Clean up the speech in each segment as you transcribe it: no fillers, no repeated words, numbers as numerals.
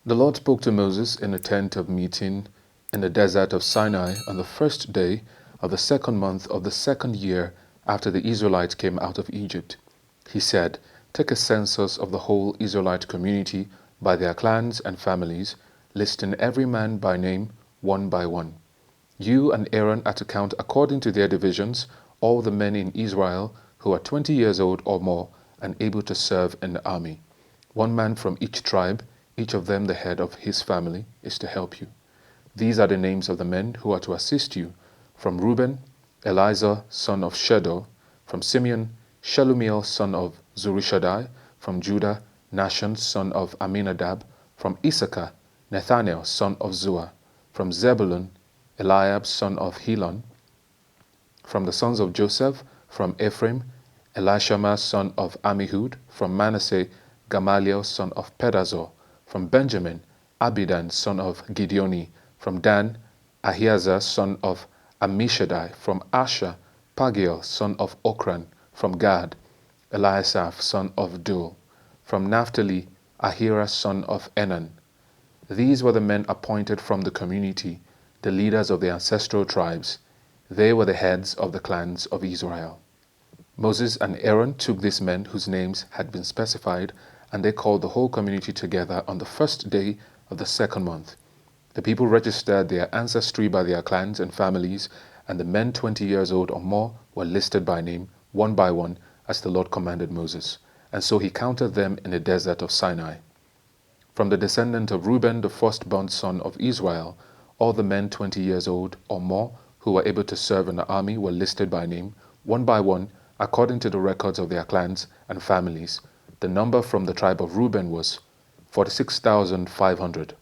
The Lord spoke to Moses in a tent of meeting in the desert of Sinai on the first day of the second month of the second year after the Israelites came out of Egypt. He said, "Take a census of the whole Israelite community by their clans and families, listing every man by name, one by one. You and Aaron are to count according to their divisions all the men in Israel who are 20 years old or more and able to serve in the army. One man from each tribe, each of them the head of his family, is to help you. These are the names of the men who are to assist you. From Reuben, Elizur son of Shedor. From Simeon, Shelumiel son of Zurishaddai. From Judah, Nahshon son of Amminadab. From Issachar, Nathanael son of Zuar. From Zebulun, Eliab son of Helon. From the sons of Joseph, from Ephraim, Elishama son of Ammihud. From Manasseh, Gamaliel son of Pedazur. From Benjamin, Abidan son of Gideoni. From Dan, Ahiezer son of Ammishaddai. From Asher, Pagiel son of Okran. From Gad, Eliasaph son of Duel. From Naphtali, Ahira son of Enan. These were the men appointed from the community, the leaders of the ancestral tribes. They were the heads of the clans of Israel. Moses and Aaron took these men whose names had been specified, and they called the whole community together on the first day of the second month. The people registered their ancestry by their clans and families, and the men 20 years old or more were listed by name, one by one, as the Lord commanded Moses. And so he counted them in the desert of Sinai. From the descendant of Reuben, the firstborn son of Israel, all the men 20 years old or more who were able to serve in the army were listed by name, one by one, according to the records of their clans and families. The number from the tribe of Reuben was 46,500.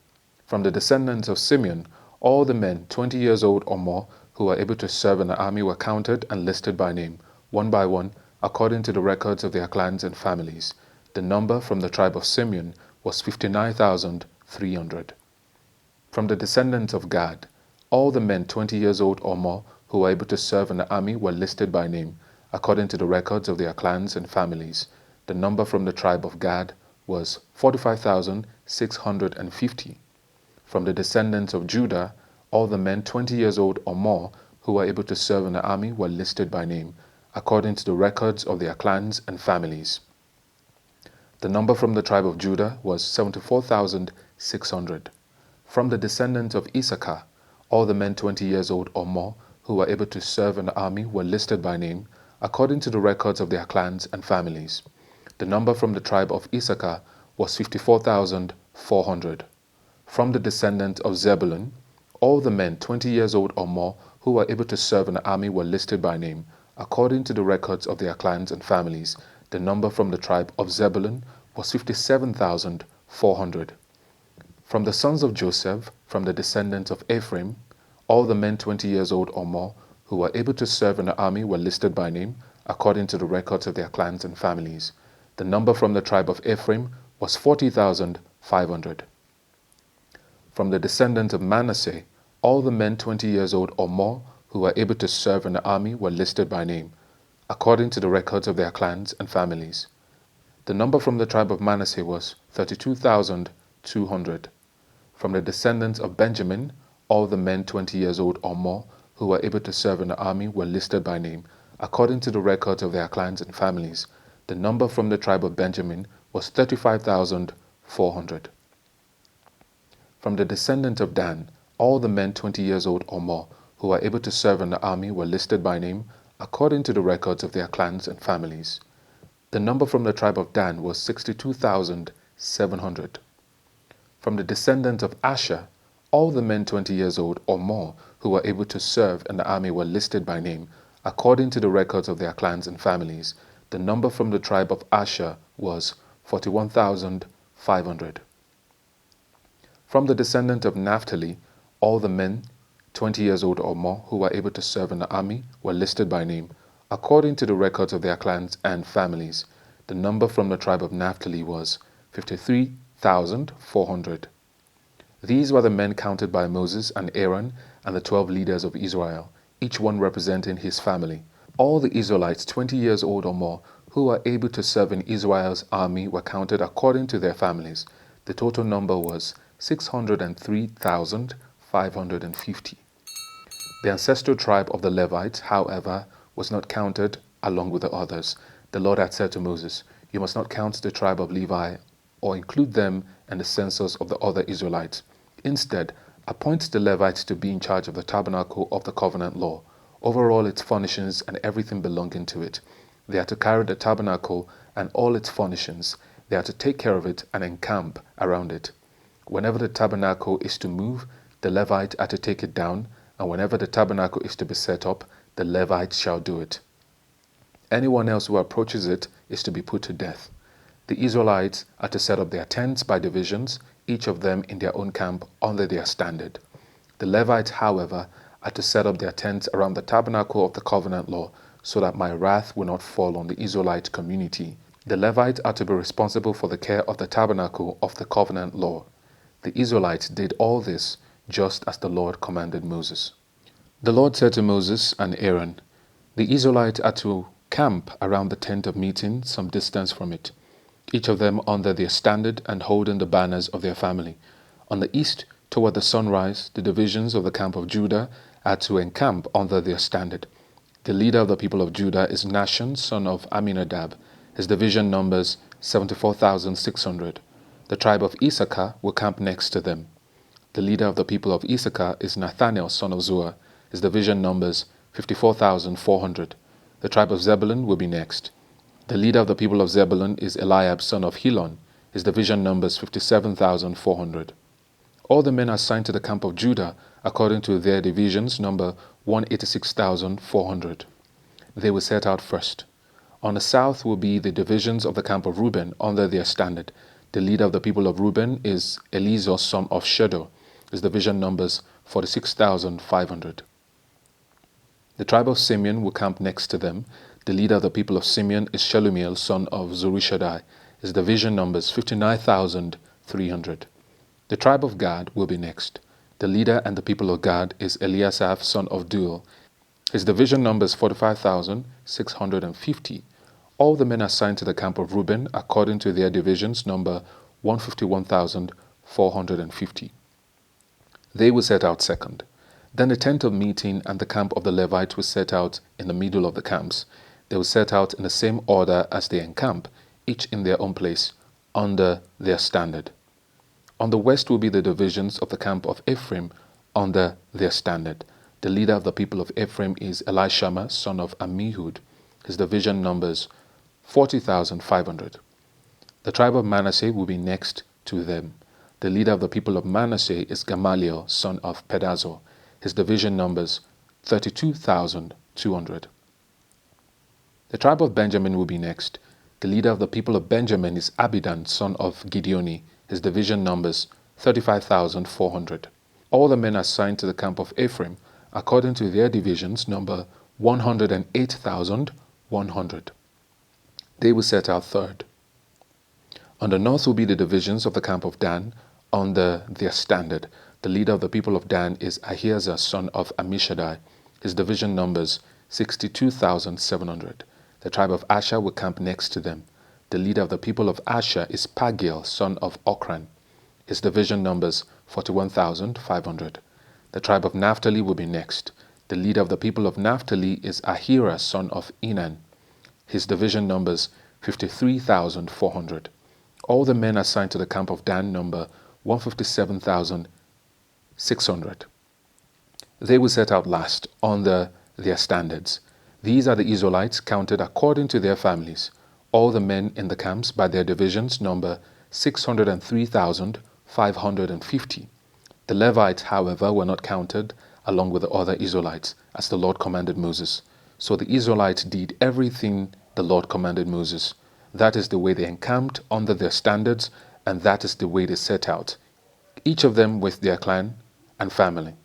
From the descendants of Simeon, all the men 20 years old or more who were able to serve in the army were counted and listed by name, one by one, according to the records of their clans and families. The number from the tribe of Simeon was 59,300. From the descendants of Gad, all the men 20 years old or more who were able to serve in the army were listed by name, according to the records of their clans and families. The number from the tribe of Gad was 45,650. From the descendants of Judah, all the men 20 years old or more who were able to serve in the army were listed by name, according to the records of their clans and families. The number from the tribe of Judah was 74,600. From the descendants of Issachar, all the men 20 years old or more who were able to serve in the army were listed by name, according to the records of their clans and families. The number from the tribe of Issachar was 54,400. From the descendant of Zebulun, all the men 20 years old or more who were able to serve in the army were listed by name, according to the records of their clans and families. The number from the tribe of Zebulun was 57,400. From the sons of Joseph, from the descendants of Ephraim, all the men 20 years old or more who were able to serve in the army were listed by name, according to the records of their clans and families. The number from the tribe of Ephraim was 40,500. From the descendants of Manasseh, all the men 20 years old or more who were able to serve in the army were listed by name, according to the records of their clans and families. The number from the tribe of Manasseh was 32,200. From the descendants of Benjamin, all the men 20 years old or more who were able to serve in the army were listed by name, according to the records of their clans and families. The number from the tribe of Benjamin was 35,400. From the descendants of Dan, all the men 20 years old or more who were able to serve in the army were listed by name, according to the records of their clans and families. The number from the tribe of Dan was 62,700. From the descendants of Asher, all the men 20 years old or more who were able to serve in the army were listed by name, according to the records of their clans and families. The number from the tribe of Asher was 41,500. From the descendant of Naphtali, all the men 20 years old or more who were able to serve in the army were listed by name, according to the records of their clans and families. The number from the tribe of Naphtali was 53,400. These were the men counted by Moses and Aaron and the 12 leaders of Israel, each one representing his family. All the Israelites 20 years old or more who were able to serve in Israel's army were counted according to their families. The total number was 603,550. The ancestral tribe of the Levites, however, was not counted along with the others. The Lord had said to Moses, "You must not count the tribe of Levi or include them in the census of the other Israelites. Instead, appoint the Levites to be in charge of the tabernacle of the covenant law, over all its furnishings and everything belonging to it. They are to carry the tabernacle and all its furnishings. They are to take care of it and encamp around it. Whenever the tabernacle is to move, the Levites are to take it down, and whenever the tabernacle is to be set up, the Levites shall do it. Anyone else who approaches it is to be put to death. The Israelites are to set up their tents by divisions, each of them in their own camp under their standard. The Levites, however, are to set up their tents around the tabernacle of the covenant law, so that my wrath will not fall on the Israelite community. The Levites are to be responsible for the care of the tabernacle of the covenant law. The Israelites did all this just as the Lord commanded Moses. The Lord said to Moses and Aaron, "The Israelites are to camp around the tent of meeting some distance from it, each of them under their standard and holding the banners of their family. On the east, toward the sunrise, the divisions of the camp of Judah are to encamp under their standard. The leader of the people of Judah is Nahshon, son of Amminadab. His division numbers 74,600. The tribe of Issachar will camp next to them. The leader of the people of Issachar is Nathanael, son of Zuar. His division numbers 54,400. The tribe of Zebulun will be next. The leader of the people of Zebulun is Eliab, son of Helon. His division numbers 57,400. All the men assigned to the camp of Judah, according to their divisions, number 186,400. They will set out first. On the south will be the divisions of the camp of Reuben under their standard. The leader of the people of Reuben is Elizur, son of Shedeur. His division numbers 46,500. The tribe of Simeon will camp next to them. The leader of the people of Simeon is Shelumiel, son of Zurishaddai. His division numbers 59,300. The tribe of Gad will be next. The leader and the people of Gad is Eliasaph, son of Deuel. His division numbers 45,650. All the men assigned to the camp of Reuben, according to their divisions, number 151,450. They will set out second. Then the tent of meeting and the camp of the Levites will set out in the middle of the camps. They will set out in the same order as they encamp, each in their own place, under their standard. On the west will be the divisions of the camp of Ephraim under their standard. The leader of the people of Ephraim is Elishama, son of Ammihud. His division numbers 40,500. The tribe of Manasseh will be next to them. The leader of the people of Manasseh is Gamaliel, son of Pedazur. His division numbers 32,200. The tribe of Benjamin will be next. The leader of the people of Benjamin is Abidan, son of Gideoni. His division numbers 35,400. All the men assigned to the camp of Ephraim, according to their divisions, number 108,100. They will set out third. On the north will be the divisions of the camp of Dan under their standard. The leader of the people of Dan is Ahiezer, son of Ammishaddai. His division numbers 62,700. The tribe of Asher will camp next to them. The leader of the people of Asher is Pagiel, son of Ochran. His division numbers 41,500. The tribe of Naphtali will be next. The leader of the people of Naphtali is Ahira, son of Enan. His division numbers 53,400. All the men assigned to the camp of Dan number 157,600. They will set out last under their standards. These are the Israelites counted according to their families. All the men in the camps by their divisions number 603,550. The Levites, however, were not counted along with the other Israelites, as the Lord commanded Moses. So the Israelites did everything the Lord commanded Moses. That is the way they encamped under their standards, and that is the way they set out, each of them with their clan and family.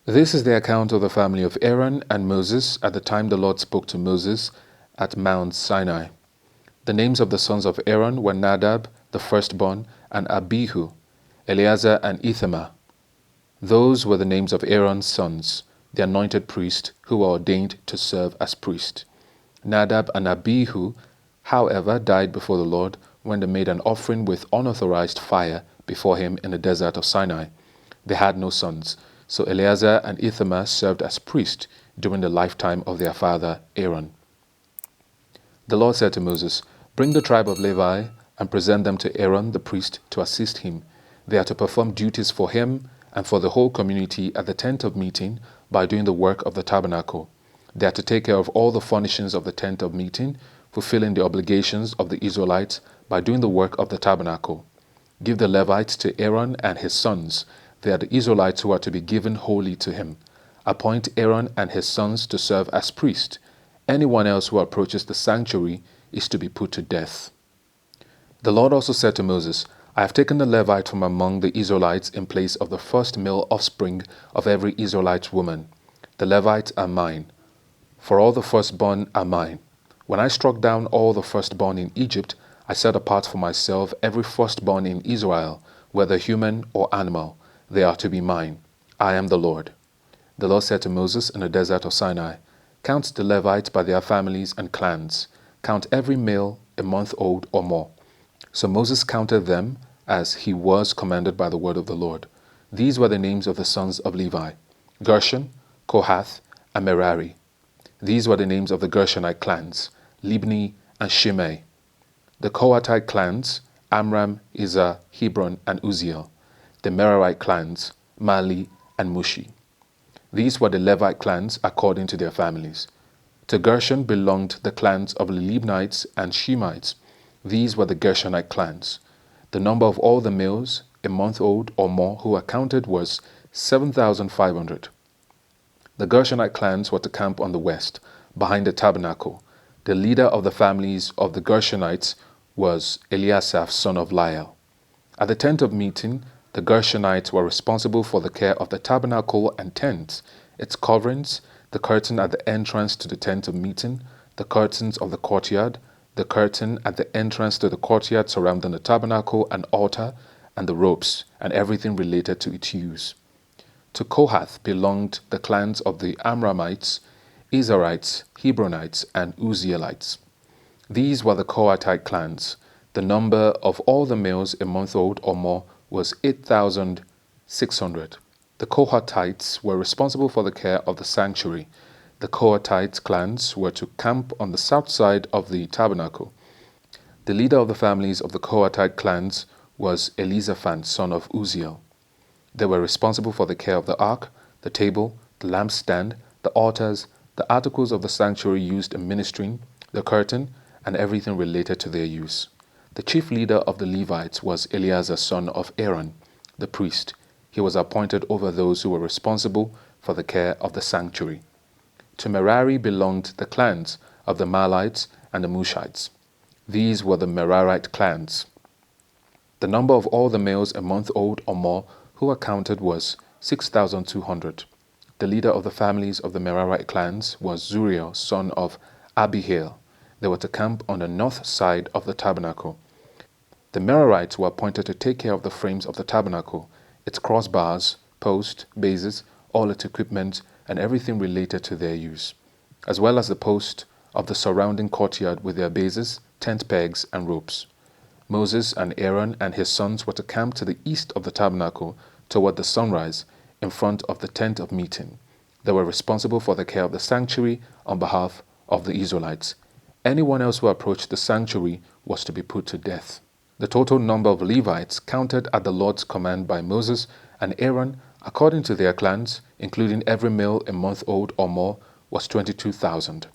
This is the account of the family of Aaron and Moses at the time the Lord spoke to Moses at Mount Sinai. The names of the sons of Aaron were Nadab, the firstborn, and Abihu, Eleazar and Ithamar. Those were the names of Aaron's sons, the anointed priest, who were ordained to serve as priest. Nadab and Abihu, however, died before the Lord when they made an offering with unauthorized fire before him in the desert of Sinai. They had no sons, so Eleazar and Ithamar served as priests during the lifetime of their father Aaron. The Lord said to Moses, "Bring the tribe of Levi and present them to Aaron the priest to assist him. They are to perform duties for him and for the whole community at the tent of meeting by doing the work of the tabernacle. They are to take care of all the furnishings of the tent of meeting, fulfilling the obligations of the Israelites by doing the work of the tabernacle. Give the Levites to Aaron and his sons. They are the Israelites who are to be given wholly to him. Appoint Aaron and his sons to serve as priests. Anyone else who approaches the sanctuary is to be put to death." The Lord also said to Moses, "I have taken the Levite from among the Israelites in place of the first male offspring of every Israelite woman. The Levites are mine, for all the firstborn are mine. When I struck down all the firstborn in Egypt, I set apart for myself every firstborn in Israel, whether human or animal. They are to be mine. I am the Lord." The Lord said to Moses in the desert of Sinai, "Count the Levites by their families and clans. Count every male a month old or more." So Moses counted them as he was commanded by the word of the Lord. These were the names of the sons of Levi: Gershon, Kohath, and Merari. These were the names of the Gershonite clans: Libni and Shimei. The Kohathite clans: Amram, Izhar, Hebron, and Uzziel. The Merarite clans: Mali and Mushi. These were the Levite clans according to their families. To Gershon belonged the clans of the Libnites and Shemites. These were the Gershonite clans. The number of all the males, a month old or more, who were counted was 7,500. The Gershonite clans were to camp on the west, behind the tabernacle. The leader of the families of the Gershonites was Eliasaph, son of Lael. At the tent of meeting, the Gershonites were responsible for the care of the tabernacle and tents, its coverings, the curtain at the entrance to the tent of meeting, the curtains of the courtyard, the curtain at the entrance to the courtyard surrounding the tabernacle and altar, and the ropes, and everything related to its use. To Kohath belonged the clans of the Amramites, Izharites, Hebronites, and Uzzielites. These were the Kohathite clans. The number of all the males a month old or more was 8,600. The Kohathites were responsible for the care of the sanctuary. The Kohathite clans were to camp on the south side of the tabernacle. The leader of the families of the Kohathite clans was Elizaphan, son of Uzziel. They were responsible for the care of the ark, the table, the lampstand, the altars, the articles of the sanctuary used in ministering, the curtain, and everything related to their use. The chief leader of the Levites was Eleazar, son of Aaron, the priest. He was appointed over those who were responsible for the care of the sanctuary. To Merari belonged the clans of the Mahlites and the Mushites. These were the Merarite clans. The number of all the males a month old or more who were counted was 6,200. The leader of the families of the Merarite clans was Zuriel, son of Abihail. They were to camp on the north side of the tabernacle. The Merarites were appointed to take care of the frames of the tabernacle, its crossbars, posts, bases, all its equipment, and everything related to their use, as well as the post of the surrounding courtyard with their bases, tent pegs, and ropes. Moses and Aaron and his sons were to camp to the east of the tabernacle toward the sunrise in front of the tent of meeting. They were responsible for the care of the sanctuary on behalf of the Israelites. Anyone else who approached the sanctuary was to be put to death. The total number of Levites counted at the Lord's command by Moses and Aaron, according to their clans, including every male a month old or more, was 22,000.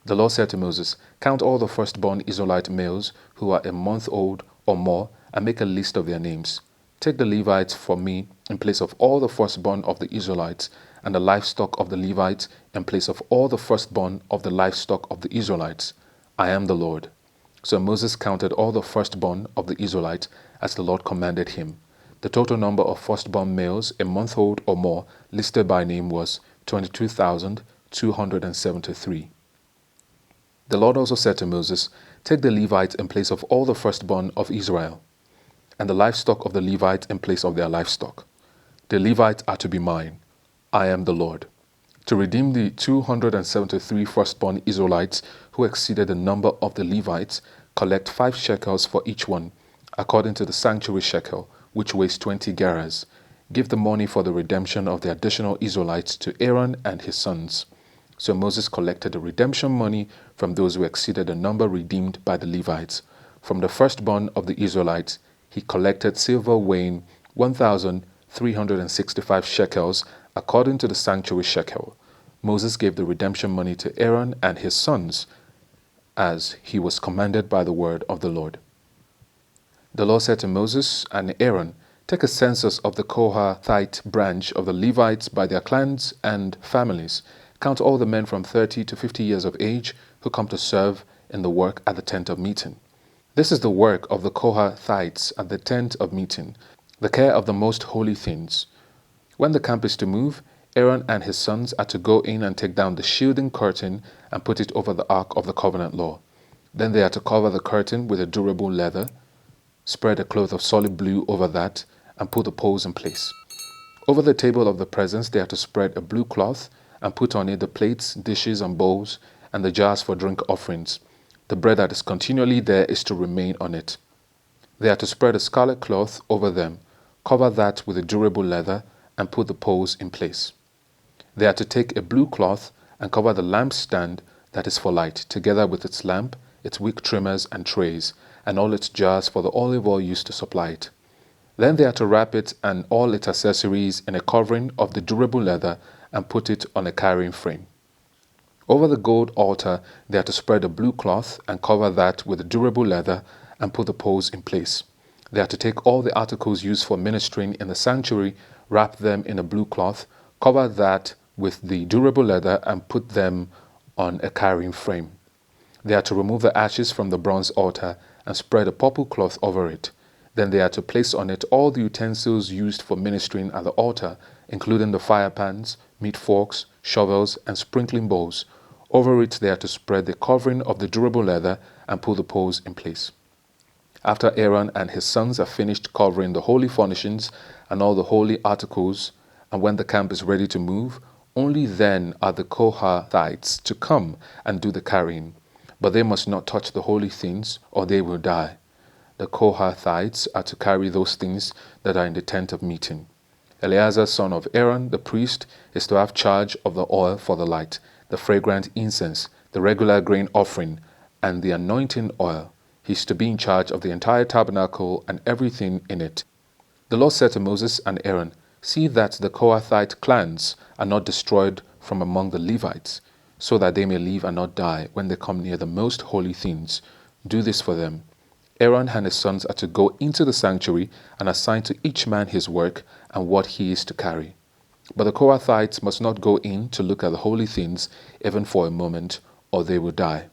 The Lord said to Moses, "Count all the firstborn Israelite males who are a month old or more, and make a list of their names. Take the Levites for me in place of all the firstborn of the Israelites, and the livestock of the Levites in place of all the firstborn of the livestock of the Israelites. I am the Lord." So Moses counted all the firstborn of the Israelites as the Lord commanded him. The total number of firstborn males a month old or more listed by name was 22,273. The Lord also said to Moses, "Take the Levites in place of all the firstborn of Israel, and the livestock of the Levites in place of their livestock. The Levites are to be mine. I am the Lord. To redeem the 273 firstborn Israelites who exceeded the number of the Levites, collect 5 shekels for each one, according to the sanctuary shekel, which weighs 20 gerahs. Give the money for the redemption of the additional Israelites to Aaron and his sons. So Moses collected the redemption money from those who exceeded the number redeemed by the Levites. From the firstborn of the Israelites, he collected silver weighing 1,365 shekels according to the sanctuary shekel. Moses gave the redemption money to Aaron and his sons, as he was commanded by the word of the Lord. The Lord said to Moses and Aaron, "Take a census of the Kohathite branch of the Levites by their clans and families. Count all the men from 30 to 50 years of age who come to serve in the work at the tent of meeting." This is the work of the Kohathites at the tent of meeting, the care of the most holy things. When the camp is to move, Aaron and his sons are to go in and take down the shielding curtain and put it over the ark of the covenant law. Then they are to cover the curtain with a durable leather, spread a cloth of solid blue over that, and put the poles in place. Over the table of the presence they are to spread a blue cloth and put on it the plates, dishes, and bowls, and the jars for drink offerings. The bread that is continually there is to remain on it. They are to spread a scarlet cloth over them, cover that with a durable leather, and put the poles in place. They are to take a blue cloth and cover the lampstand that is for light, together with its lamp, its wick trimmers and trays, and all its jars for the olive oil used to supply it. Then they are to wrap it and all its accessories in a covering of the durable leather and put it on a carrying frame. Over the gold altar they are to spread a blue cloth and cover that with a durable leather and put the poles in place. They are to take all the articles used for ministering in the sanctuary, wrap them in a blue cloth, cover that with the durable leather, and put them on a carrying frame. They are to remove the ashes from the bronze altar and spread a purple cloth over it. Then they are to place on it all the utensils used for ministering at the altar, including the fire pans, meat forks, shovels, and sprinkling bowls. Over it they are to spread the covering of the durable leather and put the poles in place. After Aaron and his sons have finished covering the holy furnishings and all the holy articles, and when the camp is ready to move, only then are the Kohathites to come and do the carrying. But they must not touch the holy things, or they will die. The Kohathites are to carry those things that are in the tent of meeting. Eleazar, son of Aaron, the priest, is to have charge of the oil for the light, the fragrant incense, the regular grain offering, and the anointing oil. He is to be in charge of the entire tabernacle and everything in it. The Lord said to Moses and Aaron, "See that the Kohathite clans are not destroyed from among the Levites, so that they may live and not die when they come near the most holy things. Do this for them." Aaron and his sons are to go into the sanctuary and assign to each man his work and what he is to carry. But the Kohathites must not go in to look at the holy things even for a moment, or they will die.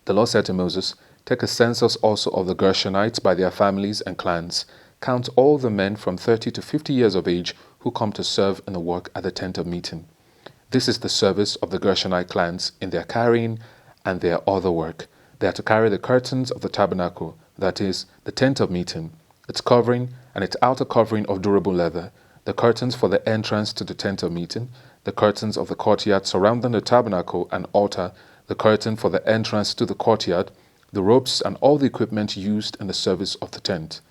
The Lord said to Moses, "Take a census also of the Gershonites by their families and clans. Count all the men from 30 to 50 years of age who come to serve in the work at the tent of meeting. This is the service of the Gershonite clans in their carrying and their other work. They are to carry the curtains of the tabernacle, that is, the tent of meeting, its covering and its outer covering of durable leather, the curtains for the entrance to the tent of meeting, the curtains of the courtyard surrounding the tabernacle and altar, the curtain for the entrance to the courtyard, the ropes and all the equipment used in the service of the tent.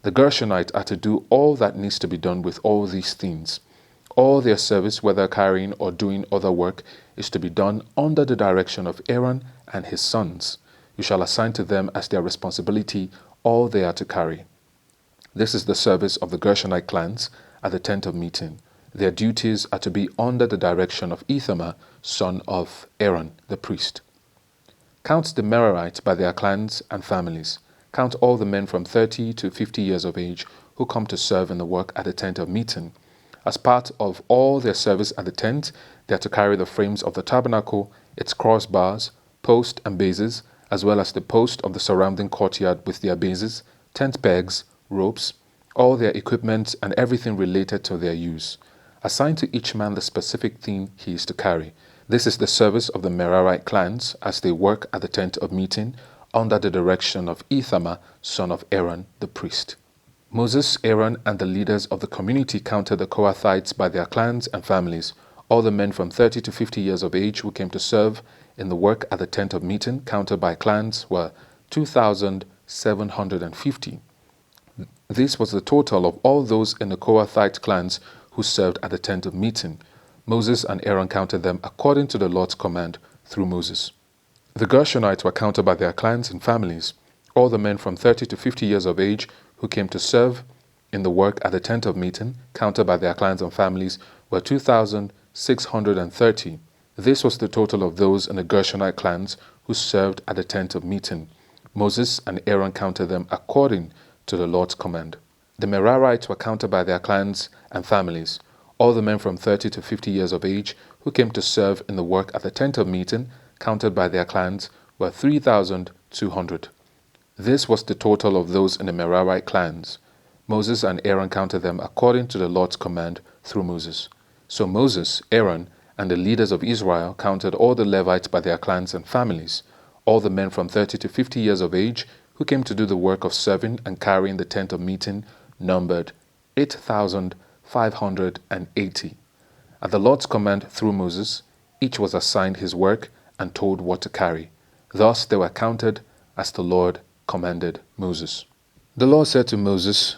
The Gershonites are to do all that needs to be done with all these things. All their service, whether carrying or doing other work, is to be done under the direction of Aaron and his sons. You shall assign to them as their responsibility all they are to carry. This is the service of the Gershonite clans at the tent of meeting. Their duties are to be under the direction of Ithamar, son of Aaron, the priest. Count the Merarites by their clans and families. Count all the men from 30 to 50 years of age who come to serve in the work at the tent of meeting. As part of all their service at the tent, they are to carry the frames of the tabernacle, its crossbars, posts and bases, as well as the post of the surrounding courtyard with their bases, tent pegs, ropes, all their equipment and everything related to their use. Assign to each man the specific thing he is to carry. This is the service of the Merarite clans as they work at the tent of meeting under the direction of Ithamar, son of Aaron, the priest. Moses, Aaron, and the leaders of the community counted the Kohathites by their clans and families. All the men from 30 to 50 years of age who came to serve in the work at the tent of meeting, counted by clans, were 2,750. This was the total of all those in the Kohathite clans who served at the tent of meeting. Moses and Aaron counted them according to the Lord's command through Moses. The Gershonites were counted by their clans and families. All the men from 30 to 50 years of age who came to serve in the work at the tent of meeting, counted by their clans and families, were 2,630. This was the total of those in the Gershonite clans who served at the tent of meeting. Moses and Aaron counted them according to the Lord's command. The Merarites were counted by their clans and families. All the men from 30 to 50 years of age who came to serve in the work at the tent of meeting, counted by their clans, were 3,200. This was the total of those in the Merarite clans. Moses and Aaron counted them according to the Lord's command through Moses. So Moses, Aaron, and the leaders of Israel counted all the Levites by their clans and families. All the men from 30 to 50 years of age who came to do the work of serving and carrying the tent of meeting numbered 8,580. At the Lord's command through Moses, each was assigned his work and told what to carry. Thus they were counted as the Lord commanded Moses. The Lord said to Moses,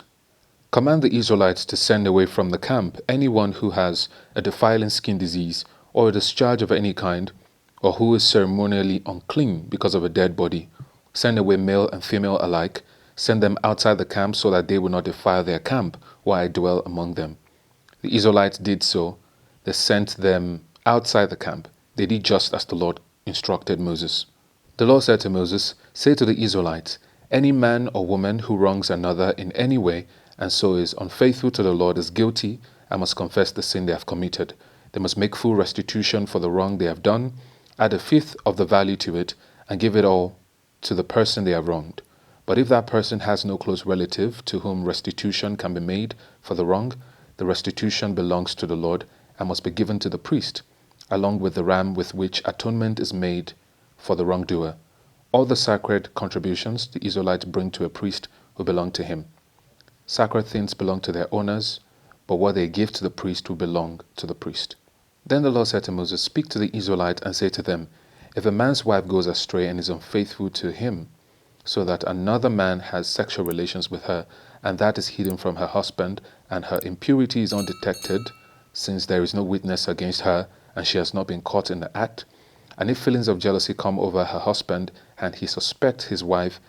"Command the Israelites to send away from the camp anyone who has a defiling skin disease or a discharge of any kind, or who is ceremonially unclean because of a dead body. Send away male and female alike. Send them outside the camp so that they will not defile their camp while I dwell among them." The Israelites did so. They sent them outside the camp. They did just as the Lord instructed Moses. The Lord said to Moses, "Say to the Israelites, any man or woman who wrongs another in any way and so is unfaithful to the Lord is guilty and must confess the sin they have committed. They must make full restitution for the wrong they have done, add a fifth of the value to it, and give it all to the person they have wronged. But if that person has no close relative to whom restitution can be made for the wrong, the restitution belongs to the Lord and must be given to the priest, along with the ram with which atonement is made for the wrongdoer. All the sacred contributions the Israelites bring to a priest who belong to him. Sacred things belong to their owners, but what they give to the priest will belong to the priest." Then the Lord said to Moses, "Speak to the Israelites and say to them, if a man's wife goes astray and is unfaithful to him, so that another man has sexual relations with her, and that is hidden from her husband, and her impurity is undetected, since there is no witness against her, and she has not been caught in the act, and if feelings of jealousy come over her husband, and he suspects his wife,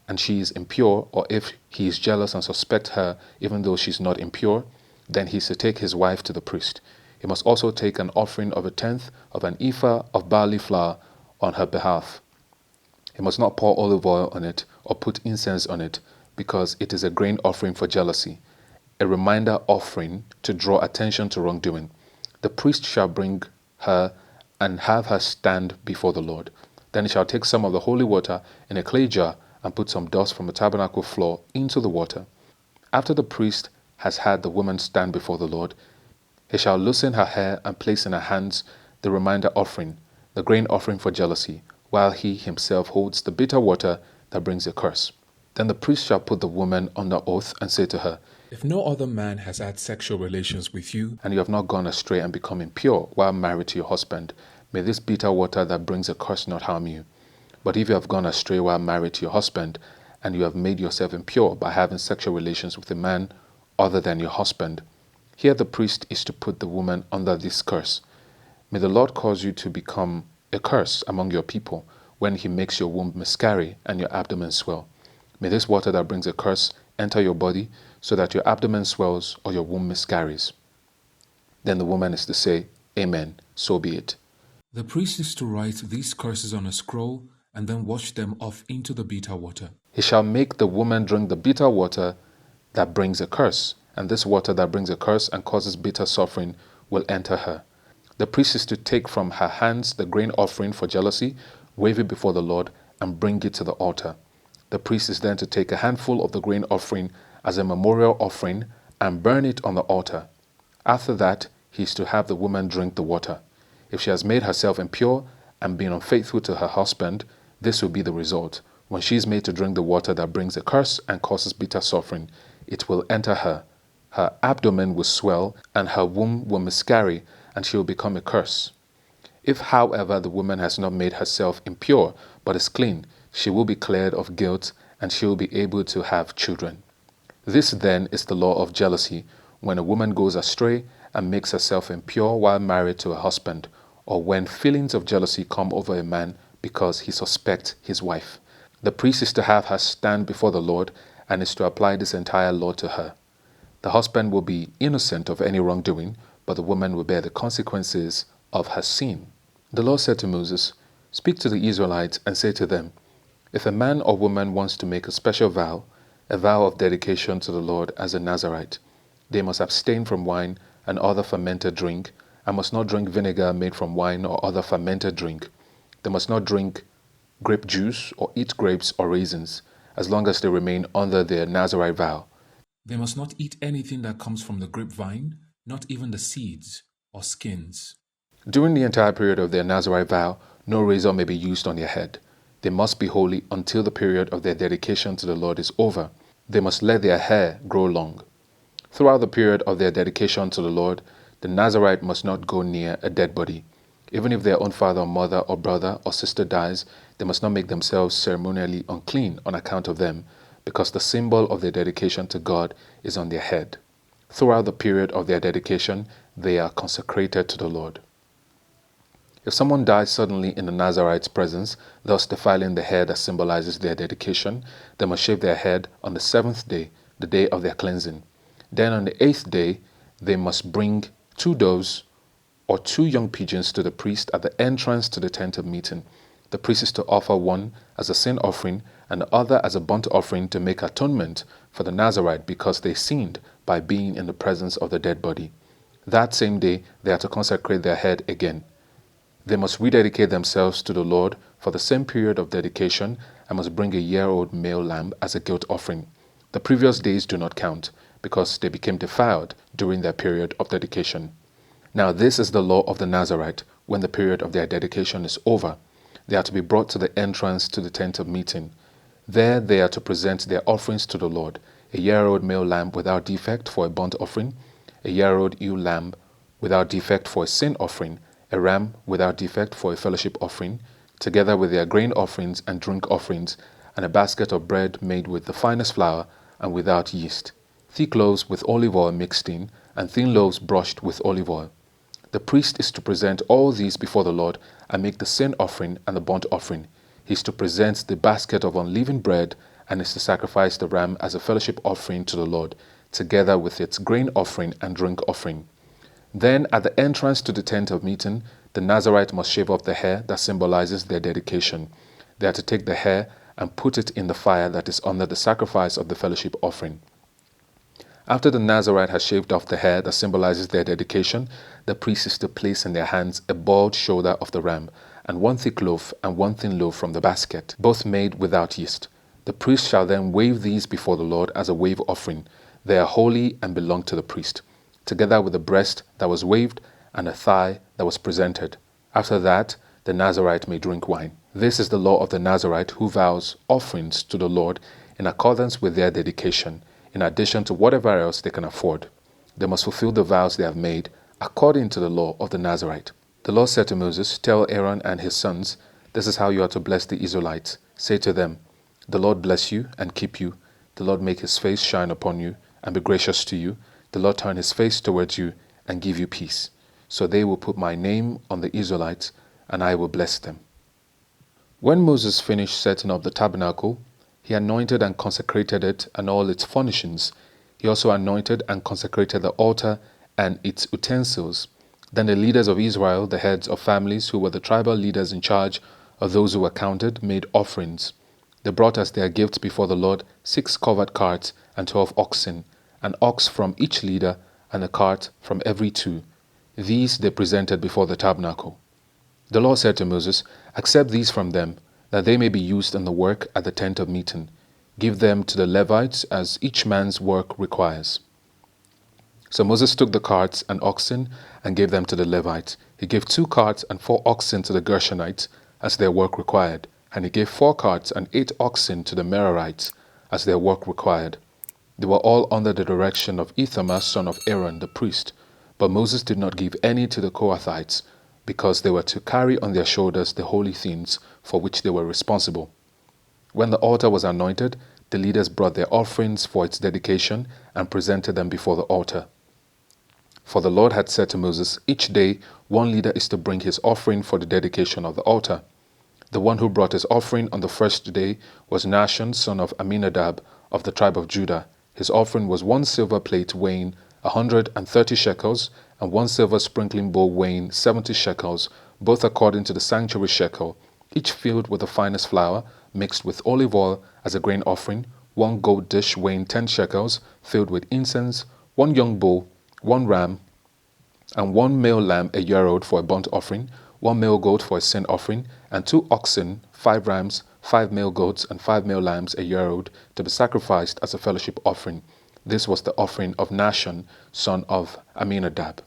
and she is impure, or if he is jealous and suspects her even though she is not impure, then he is to take his wife to the priest. He must also take an offering of 1/10 of an ephah of barley flour on her behalf. He must not pour olive oil on it or put incense on it, because it is a grain offering for jealousy, a reminder offering to draw attention to wrongdoing. The priest shall bring her and have her stand before the Lord. Then he shall take some of the holy water in a clay jar and put some dust from the tabernacle floor into the water. After the priest has had the woman stand before the Lord, he shall loosen her hair and place in her hands the reminder offering, the grain offering for jealousy, while he himself holds the bitter water that brings a curse. Then the priest shall put the woman under oath and say to her, "If no other man has had sexual relations with you, and you have not gone astray and become impure while married to your husband, may this bitter water that brings a curse not harm you. But if you have gone astray while married to your husband, and you have made yourself impure by having sexual relations with a man other than your husband, here the priest is to put the woman under this curse. May the Lord cause you to become a curse among your people when he makes your womb miscarry and your abdomen swell. May this water that brings a curse enter your body so that your abdomen swells or your womb miscarries." Then the woman is to say, "Amen, so be it." The priest is to write these curses on a scroll and then wash them off into the bitter water. He shall make the woman drink the bitter water that brings a curse, and this water that brings a curse and causes bitter suffering will enter her. The priest is to take from her hands the grain offering for jealousy, wave it before the Lord, and bring it to the altar. The priest is then to take a handful of the grain offering as a memorial offering and burn it on the altar. After that, he is to have the woman drink the water. If she has made herself impure and been unfaithful to her husband, this will be the result. When she is made to drink the water that brings a curse and causes bitter suffering, it will enter her. Her abdomen will swell and her womb will miscarry, and she will become a curse. If, however, the woman has not made herself impure but is clean, she will be cleared of guilt and she will be able to have children. This then is the law of jealousy, when a woman goes astray and makes herself impure while married to a husband, or when feelings of jealousy come over a man because he suspects his wife. The priest is to have her stand before the Lord and is to apply this entire law to her. The husband will be innocent of any wrongdoing, but the woman will bear the consequences of her sin. The Lord said to Moses, "Speak to the Israelites and say to them, if a man or woman wants to make a special vow, a vow of dedication to the Lord as a Nazirite, they must abstain from wine and other fermented drink, and must not drink vinegar made from wine or other fermented drink. They must not drink grape juice or eat grapes or raisins, as long as they remain under their Nazirite vow. They must not eat anything that comes from the grapevine, not even the seeds or skins. During the entire period of their Nazirite vow, no razor may be used on their head. They must be holy until the period of their dedication to the Lord is over. They must let their hair grow long. Throughout the period of their dedication to the Lord, the Nazirite must not go near a dead body. Even if their own father or mother or brother or sister dies, they must not make themselves ceremonially unclean on account of them, because the symbol of their dedication to God is on their head. Throughout the period of their dedication, they are consecrated to the Lord. If someone dies suddenly in the Nazirite's presence, thus defiling the hair that symbolizes their dedication, they must shave their head on the 7th day, the day of their cleansing. Then on the 8th day, they must bring 2 doves or 2 young pigeons to the priest at the entrance to the tent of meeting. The priest is to offer one as a sin offering and the other as a burnt offering to make atonement for the Nazirite because they sinned by being in the presence of the dead body. That same day, they are to consecrate their head again. They must rededicate themselves to the Lord for the same period of dedication and must bring a year-old male lamb as a guilt offering. The previous days do not count because they became defiled during their period of dedication. Now this is the law of the Nazirite. When the period of their dedication is over, they are to be brought to the entrance to the tent of meeting. There they are to present their offerings to the Lord, a year-old male lamb without defect for a burnt offering, a year-old ewe lamb without defect for a sin offering, a ram without defect for a fellowship offering, together with their grain offerings and drink offerings, and a basket of bread made with the finest flour and without yeast, thick loaves with olive oil mixed in, and thin loaves brushed with olive oil. The priest is to present all these before the Lord and make the sin offering and the burnt offering. He is to present the basket of unleavened bread and is to sacrifice the ram as a fellowship offering to the Lord, together with its grain offering and drink offering. Then at the entrance to the tent of meeting, the Nazirite must shave off the hair that symbolizes their dedication. They are to take the hair and put it in the fire that is under the sacrifice of the fellowship offering. After the Nazirite has shaved off the hair that symbolizes their dedication, the priest is to place in their hands a bald shoulder of the ram, and 1 thick loaf and 1 thin loaf from the basket, both made without yeast. The priest shall then wave these before the Lord as a wave offering. They are holy and belong to the priest, together with the breast that was waved and a thigh that was presented. After that, the Nazirite may drink wine. This is the law of the Nazirite who vows offerings to the Lord in accordance with their dedication, in addition to whatever else they can afford. They must fulfill the vows they have made according to the law of the Nazirite. The Lord said to Moses, "Tell Aaron and his sons, this is how you are to bless the Israelites. Say to them, the Lord bless you and keep you. The Lord make his face shine upon you and be gracious to you. The Lord turn his face towards you and give you peace. So they will put my name on the Israelites, and I will bless them." When Moses finished setting up the tabernacle, he anointed and consecrated it and all its furnishings. He also anointed and consecrated the altar and its utensils. Then the leaders of Israel, the heads of families who were the tribal leaders in charge of those who were counted, made offerings. They brought as their gifts before the Lord 6 covered carts and 12 oxen, an ox from each leader and a cart from every 2. These they presented before the tabernacle. The Lord said to Moses, "Accept these from them, that they may be used in the work at the tent of meeting. Give them to the Levites as each man's work requires." So Moses took the carts and oxen and gave them to the Levites. He gave 2 carts and 4 oxen to the Gershonites as their work required, and he gave 4 carts and 8 oxen to the Merarites as their work required. They were all under the direction of Ithamar, son of Aaron, the priest. But Moses did not give any to the Kohathites, because they were to carry on their shoulders the holy things for which they were responsible. When the altar was anointed, the leaders brought their offerings for its dedication and presented them before the altar. For the Lord had said to Moses, each day one leader is to bring his offering for the dedication of the altar. The one who brought his offering on the first day was Nahshon, son of Amminadab, of the tribe of Judah. His offering was 1 silver plate weighing 130 shekels, and 1 silver sprinkling bowl weighing 70 shekels, both according to the sanctuary shekel, each filled with the finest flour, mixed with olive oil as a grain offering, 1 gold dish weighing 10 shekels, filled with incense, 1 young bull, 1 ram, and 1 male lamb a year old for a burnt offering, 1 male goat for a sin offering, and 2 oxen, 5 rams, 5 male goats, and 5 male lambs a year old to be sacrificed as a fellowship offering. This was the offering of Nahshon, son of Amminadab.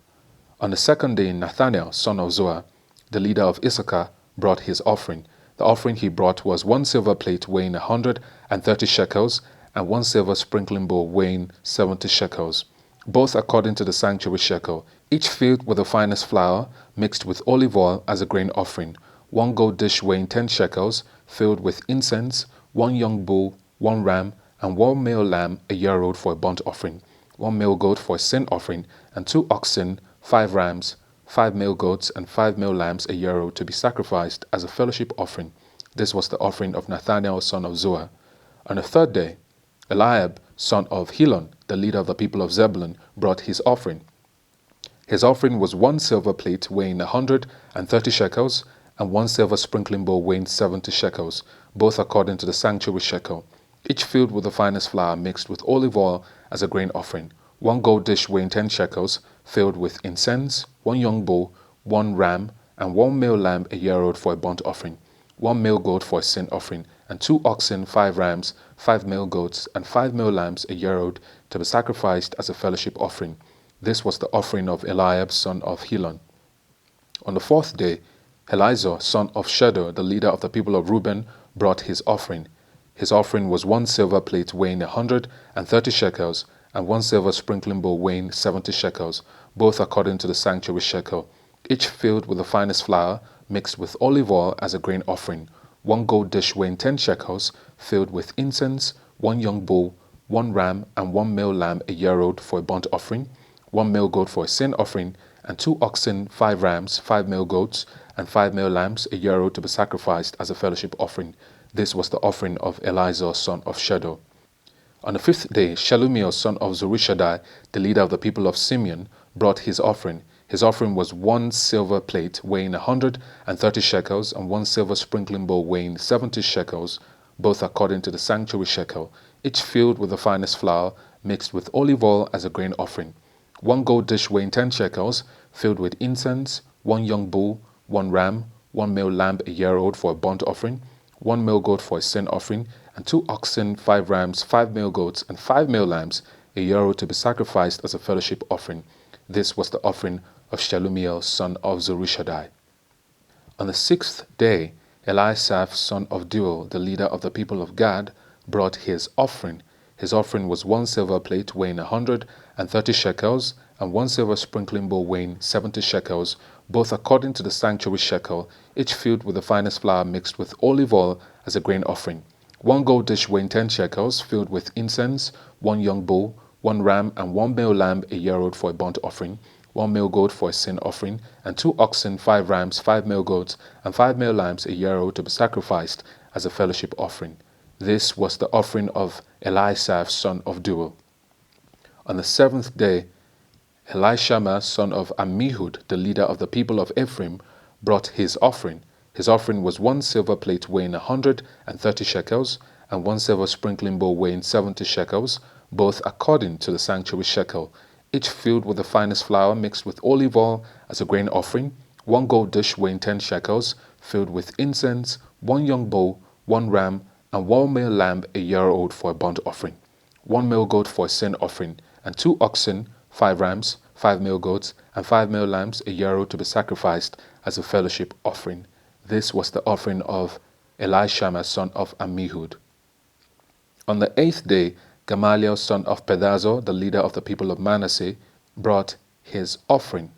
On the second day, Nathanael, son of Zuar, the leader of Issachar, brought his offering. The offering he brought was 1 silver plate weighing 130 shekels, and 1 silver sprinkling bowl weighing 70 shekels, both according to the sanctuary shekel, each filled with the finest flour, mixed with olive oil as a grain offering, 1 gold dish weighing 10 shekels, filled with incense, 1 young bull, 1 ram, and 1 male lamb a year old for a burnt offering, 1 male goat for a sin offering, and 2 oxen, 5 rams, 5 male goats, and 5 male lambs a year old to be sacrificed as a fellowship offering. This was the offering of Nathanael, son of Zuar. On the third day, Eliab, son of Helon, the leader of the people of Zebulun, brought his offering. His offering was 1 silver plate weighing 130 shekels, and 1 silver sprinkling bowl weighing 70 shekels, both according to the sanctuary shekel, each filled with the finest flour mixed with olive oil as a grain offering, 1 gold dish weighing 10 shekels, filled with incense, 1 young bull, 1 ram, and 1 male lamb a year old for a burnt offering, 1 male goat for a sin offering, and 2 oxen, 5 rams, 5 male goats, and 5 male lambs a year old to be sacrificed as a fellowship offering. This was the offering of Eliab, son of Helon. On the fourth day, Elizur, son of Shedeur, the leader of the people of Reuben, brought his offering. His offering was 1 silver plate weighing 130 shekels, and 1 silver sprinkling bowl weighing 70 shekels, both according to the sanctuary shekel, each filled with the finest flour, mixed with olive oil as a grain offering, 1 gold dish weighing 10 shekels, filled with incense, 1 young bull, 1 ram, and 1 male lamb a year old for a burnt offering, 1 male goat for a sin offering, and 2 oxen, 5 rams, 5 male goats, and 5 male lambs a year old to be sacrificed as a fellowship offering. This was the offering of Elizur, son of Shedeur. On the fifth day, Shelumiel, son of Zurishaddai, the leader of the people of Simeon, brought his offering. His offering was 1 silver plate weighing 130 shekels, and 1 silver sprinkling bowl weighing 70 shekels, both according to the sanctuary shekel, each filled with the finest flour, mixed with olive oil as a grain offering, 1 gold dish weighing 10 shekels, filled with incense, 1 young bull, 1 ram, 1 male lamb a year old for a burnt offering, 1 male goat for a sin offering, and 2 oxen, 5 rams, 5 male goats, and 5 male lambs a year old to be sacrificed as a fellowship offering. This was the offering of Shelumiel, son of Zurishaddai. On the sixth day, Eliasaph, son of Deuel, the leader of the people of Gad, brought his offering. His offering was 1 silver plate weighing 130 shekels, and 1 silver sprinkling bowl weighing 70 shekels, both according to the sanctuary shekel, each filled with the finest flour mixed with olive oil as a grain offering, 1 gold dish weighing 10 shekels, filled with incense, 1 young bull, 1 ram, and 1 male lamb a year old for a burnt offering, 1 male goat for a sin offering, and 2 oxen, 5 rams, 5 male goats, and 5 male lambs a year old to be sacrificed as a fellowship offering. This was the offering of Eliasaph, son of Deuel. On the seventh day, Elishama, son of Ammihud, the leader of the people of Ephraim, brought his offering. His offering was 1 silver plate weighing 130 shekels, and 1 silver sprinkling bowl weighing 70 shekels, both according to the sanctuary shekel, each filled with the finest flour mixed with olive oil as a grain offering, 1 gold dish weighing 10 shekels, filled with incense, 1 young bull, 1 ram, and 1 male lamb a year old for a burnt offering, 1 male goat for a sin offering, and 2 oxen, 5 rams, 5 male goats, and 5 male lambs a year old to be sacrificed as a fellowship offering. This was the offering of Elishama, son of Ammihud. On the 8th day, Gamaliel, son of Pedazur, the leader of the people of Manasseh, brought his offering.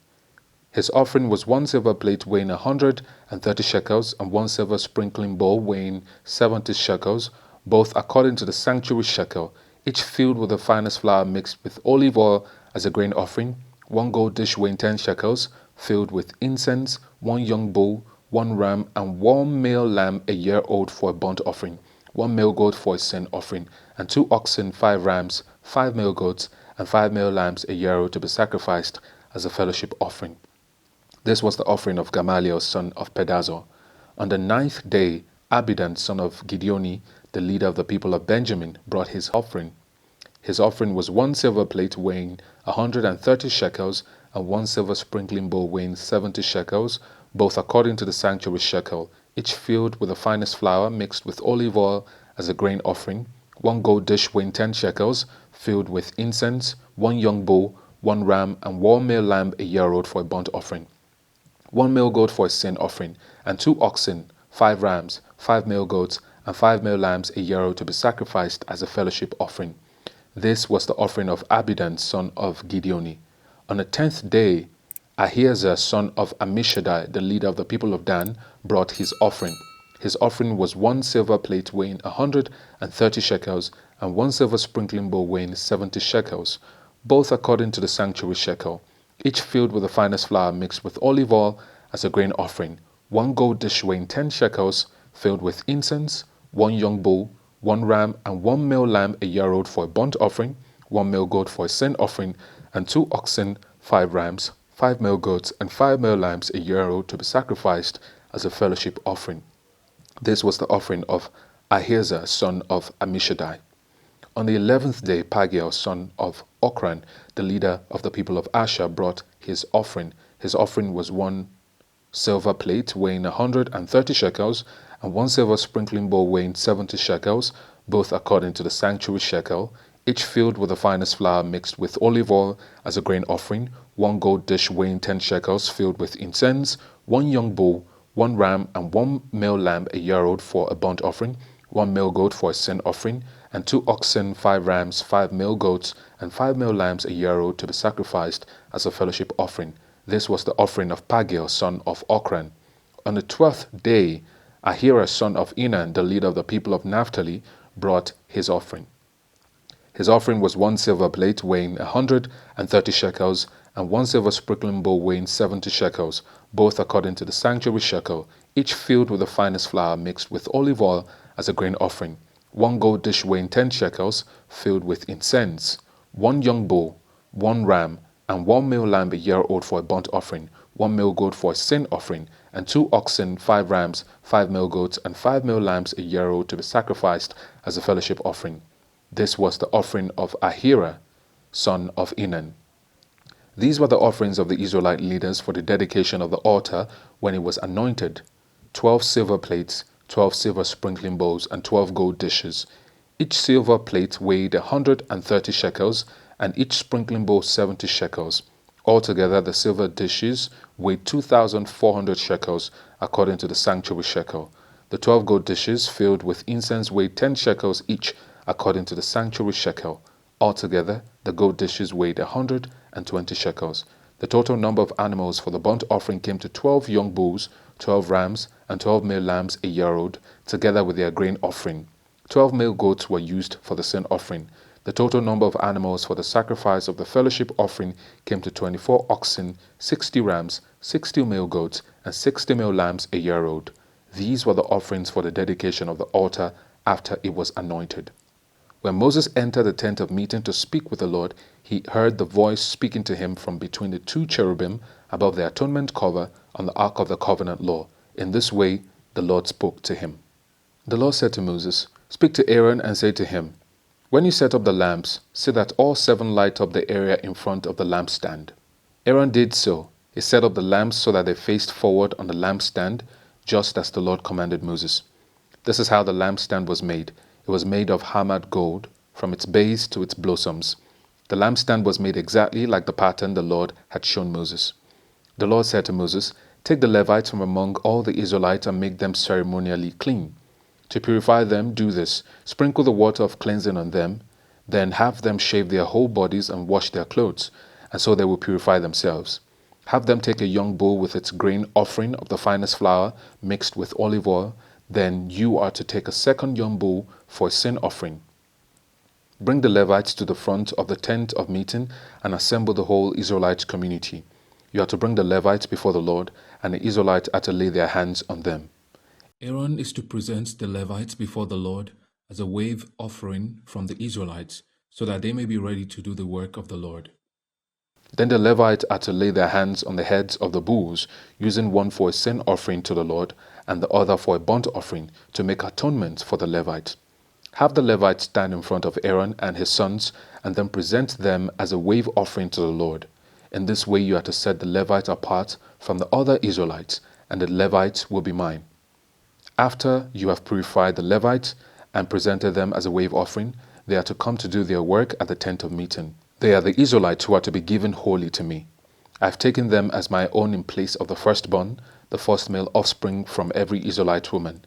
His offering was 1 silver plate weighing 130 shekels, and 1 silver sprinkling bowl weighing 70 shekels, both according to the sanctuary shekel, each filled with the finest flour mixed with olive oil as a grain offering, 1 gold dish weighing 10 shekels, filled with incense, 1 young bull, 1 ram, and 1 male lamb a year old for a burnt offering, 1 male goat for a sin offering, and 2 oxen, 5 rams, 5 male goats, and 5 male lambs a year old to be sacrificed as a fellowship offering. This was the offering of Gamaliel son of Pedazur. On the 9th day, Abidan son of Gideoni, the leader of the people of Benjamin, brought his offering. His offering was 1 silver plate weighing 130 shekels, and 1 silver sprinkling bowl weighing 70 shekels, both according to the sanctuary shekel, each filled with the finest flour mixed with olive oil as a grain offering, 1 gold dish weighing 10 shekels, filled with incense, 1 young bull, 1 ram, and 1 male lamb a year old for a burnt offering, 1 male goat for a sin offering, and 2 oxen, 5 rams, 5 male goats, and 5 male lambs a year old to be sacrificed as a fellowship offering. This was the offering of Abidan son of Gideoni. On the 10th day, Ahiezer son of Ammishaddai, the leader of the people of Dan, brought his offering. His offering was 1 silver plate weighing 130 shekels, and 1 silver sprinkling bowl weighing 70 shekels, both according to the sanctuary shekel, each filled with the finest flour mixed with olive oil as a grain offering, 1 gold dish weighing 10 shekels, filled with incense, 1 young bull, 1 ram, and 1 male lamb a year old for a burnt offering, 1 male goat for a sin offering, and 2 oxen, 5 rams, 5 male goats, and 5 male lambs a year old to be sacrificed as a fellowship offering. This was the offering of Ahiezer son of Ammishaddai. On the 11th day, Pagiel son of Ochran, the leader of the people of Asher, brought his offering. His offering was 1 silver plate weighing 130 shekels, and 1 silver sprinkling bowl weighing 70 shekels, both according to the sanctuary shekel, each filled with the finest flour mixed with olive oil as a grain offering, 1 gold dish weighing 10 shekels, filled with incense, 1 young bull, 1 ram, and 1 male lamb a year old for a burnt offering, 1 male goat for a sin offering, and 2 oxen, 5 rams, 5 male goats, and 5 male lambs a year old to be sacrificed as a fellowship offering. This was the offering of Pagiel son of Ochran. On the 12th day, Ahira son of Enan, the leader of the people of Naphtali, brought his offering. His offering was 1 silver plate weighing 130 shekels, and 1 silver sprinkling bowl weighing 70 shekels, both according to the sanctuary shekel, each filled with the finest flour mixed with olive oil as a grain offering, 1 gold dish weighing 10 shekels, filled with incense, 1 young bull, 1 ram, and 1 male lamb a year old for a burnt offering, 1 male goat for a sin offering, and 2 oxen, 5 rams, 5 male goats, and 5 male lambs a year old to be sacrificed as a fellowship offering. This was the offering of Ahira, son of Enan. These were the offerings of the Israelite leaders for the dedication of the altar when it was anointed: 12 silver plates, 12 silver sprinkling bowls, and 12 gold dishes. Each silver plate weighed 130 shekels, and each sprinkling bowl 70 shekels. Altogether, the silver dishes weighed 2,400 shekels, according to the sanctuary shekel. The 12 gold dishes filled with incense weighed 10 shekels each, according to the sanctuary shekel. Altogether, the gold dishes weighed 120 shekels. The total number of animals for the burnt offering came to 12 young bulls, 12 rams, and 12 male lambs a year old, together with their grain offering. 12 male goats were used for the sin offering. The total number of animals for the sacrifice of the fellowship offering came to 24 oxen, 60 rams, 60 male goats, and 60 male lambs a year old. These were the offerings for the dedication of the altar after it was anointed. When Moses entered the tent of meeting to speak with the Lord, he heard the voice speaking to him from between the 2 cherubim above the atonement cover on the ark of the covenant law. In this way, the Lord spoke to him. The Lord said to Moses, "Speak to Aaron and say to him, when you set up the lamps, see that all 7 light up the area in front of the lampstand." Aaron did so. He set up the lamps so that they faced forward on the lampstand, just as the Lord commanded Moses. This is how the lampstand was made. It was made of hammered gold, from its base to its blossoms. The lampstand was made exactly like the pattern the Lord had shown Moses. The Lord said to Moses, "Take the Levites from among all the Israelites and make them ceremonially clean. To purify them, do this: sprinkle the water of cleansing on them, then have them shave their whole bodies and wash their clothes, and so they will purify themselves. Have them take a young bull with its grain offering of the finest flour mixed with olive oil, Then you are to take a second young bull for a sin offering. Bring the Levites to the front of the tent of meeting and assemble the whole Israelite community. You are to bring the Levites before the Lord, and the Israelites are to lay their hands on them. Aaron is to present the Levites before the Lord as a wave offering from the Israelites, so that they may be ready to do the work of the Lord. Then the Levites are to lay their hands on the heads of the bulls, using one for a sin offering to the Lord, and the other for a burnt offering, to make atonement for the Levites. Have the Levites stand in front of Aaron and his sons, and then present them as a wave offering to the Lord. In this way you are to set the Levites apart from the other Israelites, and the Levites will be mine. After you have purified the Levites and presented them as a wave offering, they are to come to do their work at the tent of meeting. They are the Israelites who are to be given wholly to me. I have taken them as my own in place of the firstborn, the first male offspring from every Israelite woman.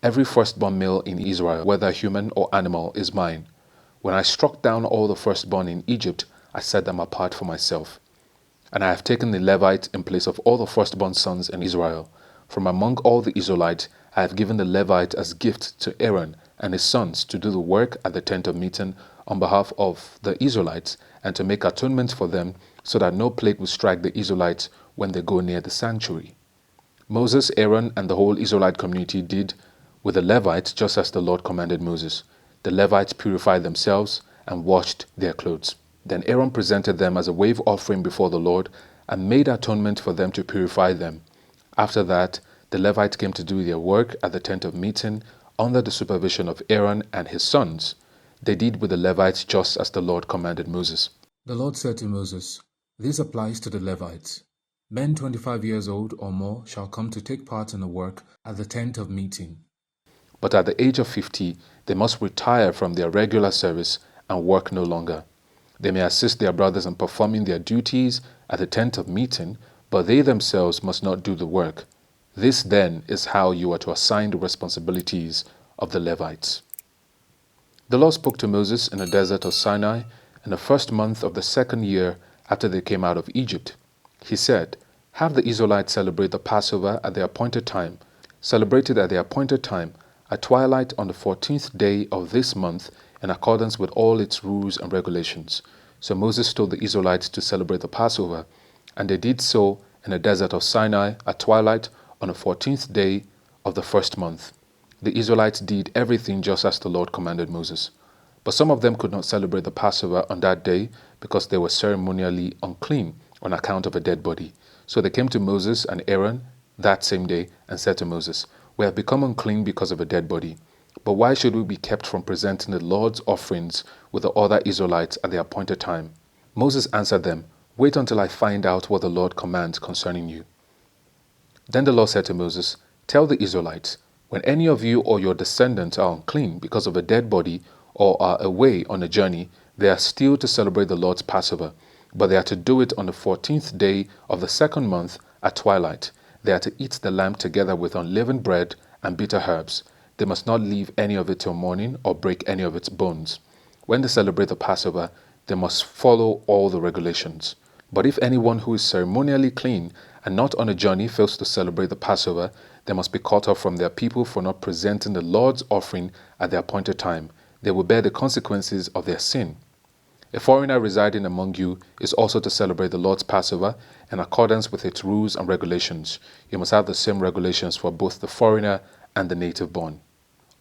Every firstborn male in Israel, whether human or animal, is mine. When I struck down all the firstborn in Egypt, I set them apart for myself. And I have taken the Levite in place of all the firstborn sons in Israel. From among all the Israelites, I have given the Levite as gift to Aaron and his sons to do the work at the tent of meeting on behalf of the Israelites, and to make atonement for them, so that no plague will strike the Israelites when they go near the sanctuary. Moses, Aaron, and the whole Israelite community did with the Levites just as the Lord commanded Moses. The Levites purified themselves and washed their clothes. Then Aaron presented them as a wave offering before the Lord and made atonement for them to purify them. After that, the Levites came to do their work at the tent of meeting under the supervision of Aaron and his sons. They did with the Levites just as the Lord commanded Moses. The Lord said to Moses, "This applies to the Levites. Men 25 years old or more shall come to take part in the work at the tent of meeting. But at the age of 50, they must retire from their regular service and work no longer. They may assist their brothers in performing their duties at the tent of meeting, but they themselves must not do the work. This then is how you are to assign the responsibilities of the Levites." The Lord spoke to Moses in the desert of Sinai in the first month of the second year after they came out of Egypt. He said, "Have the Israelites celebrate the Passover at the appointed time. Celebrate it at the appointed time, at twilight on the 14th day of this month, in accordance with all its rules and regulations." So Moses told the Israelites to celebrate the Passover, and they did so in the desert of Sinai at twilight on the 14th day of the first month. The Israelites did everything just as the Lord commanded Moses. But some of them could not celebrate the Passover on that day because they were ceremonially unclean on account of a dead body. So they came to Moses and Aaron that same day and said to Moses, "We have become unclean because of a dead body. But why should we be kept from presenting the Lord's offerings with the other Israelites at the appointed time?" Moses answered them, "Wait until I find out what the Lord commands concerning you." Then the Lord said to Moses, "Tell the Israelites, when any of you or your descendants are unclean because of a dead body or are away on a journey, they are still to celebrate the Lord's Passover, but they are to do it on the 14th day of the second month at twilight. They are to eat the lamb together with unleavened bread and bitter herbs. They must not leave any of it till morning or break any of its bones. When they celebrate the Passover, they must follow all the regulations. But if anyone who is ceremonially clean and not on a journey fails to celebrate the Passover, they must be cut off from their people for not presenting the Lord's offering at the appointed time. They will bear the consequences of their sin. A foreigner residing among you is also to celebrate the Lord's Passover in accordance with its rules and regulations. You must have the same regulations for both the foreigner and the native born.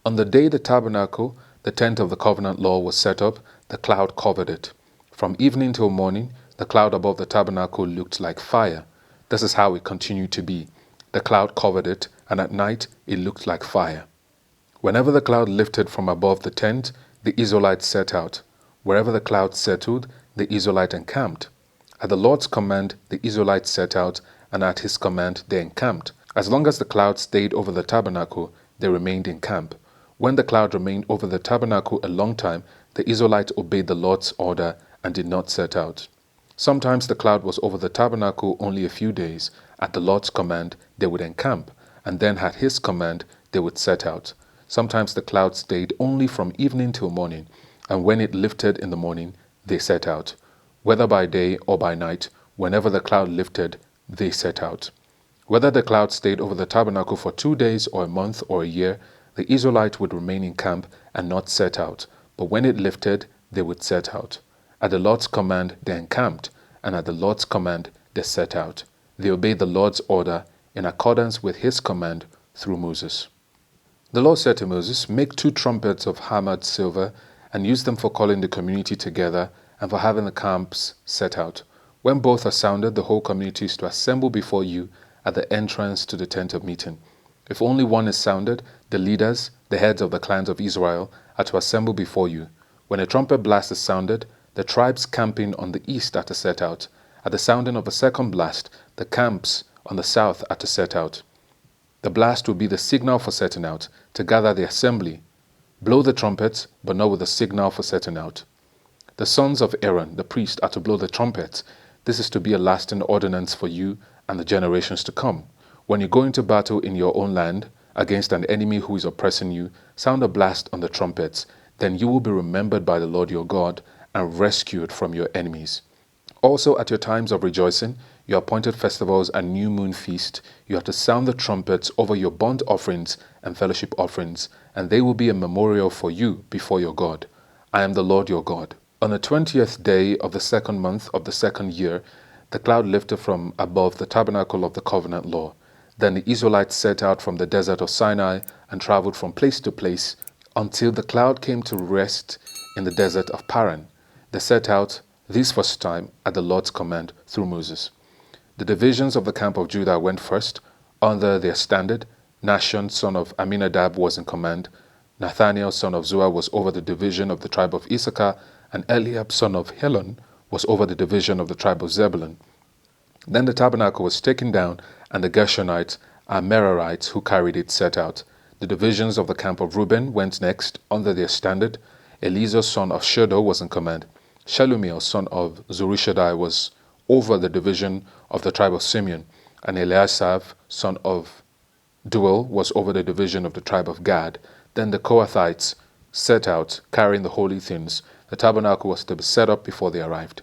On the day the tabernacle, the tent of the covenant law, was set up, the cloud covered it. From evening till morning, the cloud above the tabernacle looked like fire. This is how it continued to be. The cloud covered it, and at night it looked like fire. Whenever the cloud lifted from above the tent, the Israelites set out. Wherever the cloud settled, the Israelites encamped. At the Lord's command, the Israelites set out, and at his command they encamped. As long as the cloud stayed over the tabernacle, they remained in camp. When the cloud remained over the tabernacle a long time, the Israelites obeyed the Lord's order and did not set out. Sometimes the cloud was over the tabernacle only a few days. At the Lord's command, they would encamp, and then at his command, they would set out. Sometimes the cloud stayed only from evening till morning, and when it lifted in the morning, they set out. Whether by day or by night, whenever the cloud lifted, they set out. Whether the cloud stayed over the tabernacle for 2 days or a month or a year, the Israelites would remain in camp and not set out. But when it lifted, they would set out. At the Lord's command, they encamped, and at the Lord's command, they set out. They obeyed the Lord's order in accordance with his command through Moses. The Lord said to Moses, "Make 2 trumpets of hammered silver and use them for calling the community together and for having the camps set out. When both are sounded, the whole community is to assemble before you at the entrance to the tent of meeting. If only one is sounded, the leaders, the heads of the clans of Israel, are to assemble before you. When a trumpet blast is sounded, the tribes camping on the east are to set out. At the sounding of a second blast, the camps on the south are to set out. The blast will be the signal for setting out, to gather the assembly. Blow the trumpets, but not with the signal for setting out. The sons of Aaron, the priest, are to blow the trumpets. This is to be a lasting ordinance for you and the generations to come. When you go into battle in your own land against an enemy who is oppressing you, sound a blast on the trumpets. Then you will be remembered by the Lord your God and rescued from your enemies. Also at your times of rejoicing, your appointed festivals and new moon feast, you are to sound the trumpets over your burnt offerings and fellowship offerings, and they will be a memorial for you before your God. I am the Lord your God. On the 20th day of the 2nd month of the 2nd year, the cloud lifted from above the tabernacle of the covenant law. Then the Israelites set out from the desert of Sinai and traveled from place to place until the cloud came to rest in the desert of Paran. They set out this first time at the Lord's command through Moses. The divisions of the camp of Judah went first. Under their standard, Nahshon, son of Amminadab, was in command. Nathaniel, son of Zuar, was over the division of the tribe of Issachar, and Eliab, son of Helon, was over the division of the tribe of Zebulun. Then the tabernacle was taken down, and the Gershonites and Merarites who carried it set out. The divisions of the camp of Reuben went next, under their standard. Eliezer, son of Shedo, was in command. Shelumiel, son of Zurishaddai, was over the division of the tribe of Simeon, and Eliasaph, son of Duel, was over the division of the tribe of Gad. Then the Kohathites set out, carrying the holy things. The tabernacle was to be set up before they arrived.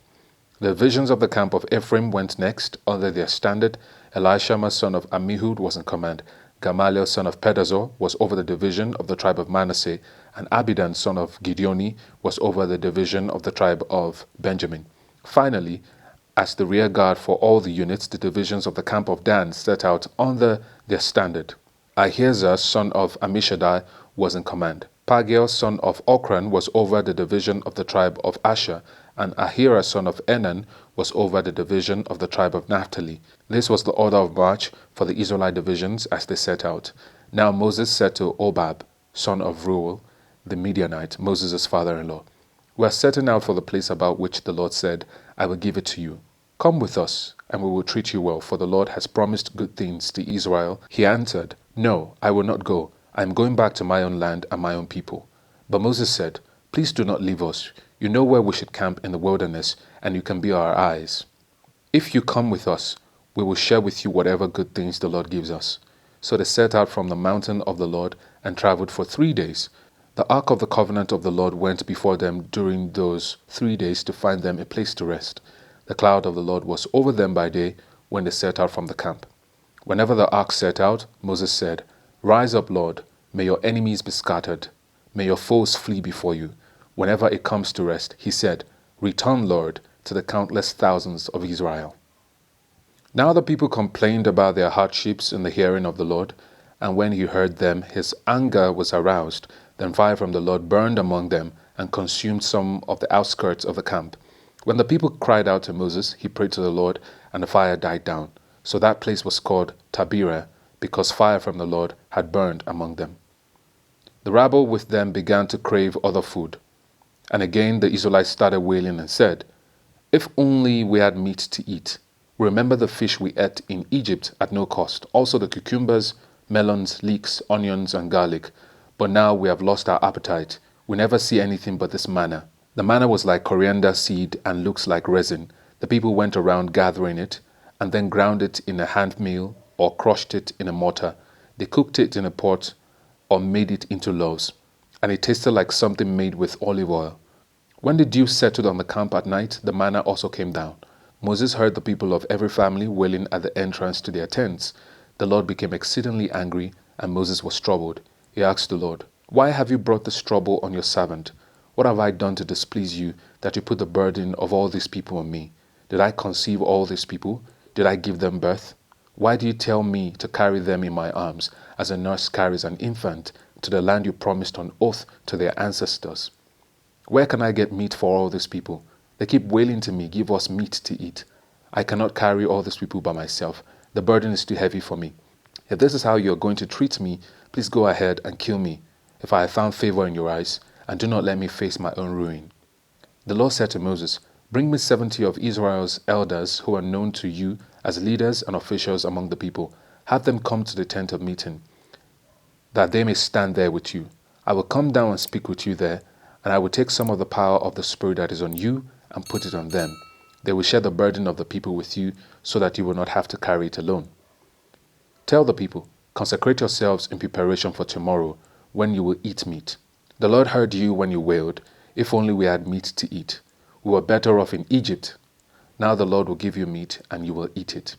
The divisions of the camp of Ephraim went next, under their standard. Elishama, son of Ammihud, was in command. Gamaliel, son of Pedazur, was over the division of the tribe of Manasseh, and Abidan, son of Gideoni, was over the division of the tribe of Benjamin. Finally, as the rear guard for all the units, the divisions of the camp of Dan set out under their standard. Ahiezer, son of Ammishaddai, was in command. Pagiel, son of Okran, was over the division of the tribe of Asher, and Ahira, son of Enan, was over the division of the tribe of Naphtali. This was the order of march for the Israelite divisions as they set out. Now Moses said to Obab, son of Reuel, the Midianite, Moses' father-in-law, "We are setting out for the place about which the Lord said, 'I will give it to you.' Come with us, and we will treat you well, for the Lord has promised good things to Israel." He answered, "No, I will not go. I am going back to my own land and my own people." But Moses said, "Please do not leave us. You know where we should camp in the wilderness, and you can be our eyes. If you come with us, we will share with you whatever good things the Lord gives us." So they set out from the mountain of the Lord and traveled for 3 days. The ark of the covenant of the Lord went before them during those 3 days to find them a place to rest. The cloud of the Lord was over them by day when they set out from the camp. Whenever the ark set out, Moses said, "Rise up, Lord, may your enemies be scattered. May your foes flee before you." Whenever it comes to rest, he said, "Return, Lord, to the countless thousands of Israel." Now the people complained about their hardships in the hearing of the Lord, and when he heard them, his anger was aroused. Then fire from the Lord burned among them and consumed some of the outskirts of the camp. When the people cried out to Moses, he prayed to the Lord, and the fire died down. So that place was called Taberah, because fire from the Lord had burned among them. The rabble with them began to crave other food. And again the Israelites started wailing and said, "If only we had meat to eat. Remember the fish we ate in Egypt at no cost, also the cucumbers, melons, leeks, onions, and garlic. But now we have lost our appetite. We never see anything but this manna." The manna was like coriander seed and looks like resin. The people went around gathering it, and then ground it in a hand mill or crushed it in a mortar. They cooked it in a pot or made it into loaves, and it tasted like something made with olive oil. When the dew settled on the camp at night, the manna also came down. Moses heard the people of every family wailing at the entrance to their tents. The Lord became exceedingly angry, and Moses was troubled. He asked the Lord, "Why have you brought this trouble on your servant? What have I done to displease you, that you put the burden of all these people on me? Did I conceive all these people? Did I give them birth? Why do you tell me to carry them in my arms, as a nurse carries an infant, to the land you promised on oath to their ancestors? Where can I get meat for all these people? They keep wailing to me, 'Give us meat to eat.' I cannot carry all these people by myself. The burden is too heavy for me. If this is how you are going to treat me, please go ahead and kill me, if I have found favor in your eyes, and do not let me face my own ruin." The Lord said to Moses, "Bring me 70 of Israel's elders who are known to you as leaders and officials among the people. Have them come to the tent of meeting, that they may stand there with you. I will come down and speak with you there, and I will take some of the power of the Spirit that is on you and put it on them. They will share the burden of the people with you, so that you will not have to carry it alone. Tell the people, 'Consecrate yourselves in preparation for tomorrow, when you will eat meat.' The Lord heard you when you wailed, 'If only we had meat to eat. We were better off in Egypt.' Now the Lord will give you meat, and you will eat it.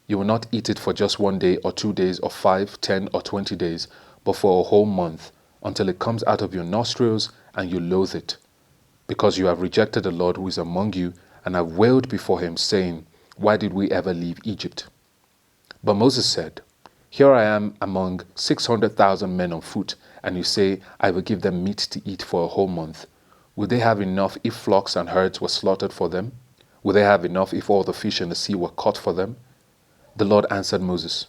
You will not eat it for just 1 day or 2 days or 5, 10, or 20 days, but for a whole month, until it comes out of your nostrils and you loathe it, because you have rejected the Lord who is among you, and have wailed before him, saying, 'Why did we ever leave Egypt?'" But Moses said, "Here I am among 600,000 men on foot, and you say, 'I will give them meat to eat for a whole month.' Will they have enough if flocks and herds were slaughtered for them? Will they have enough if all the fish in the sea were caught for them?" The Lord answered Moses,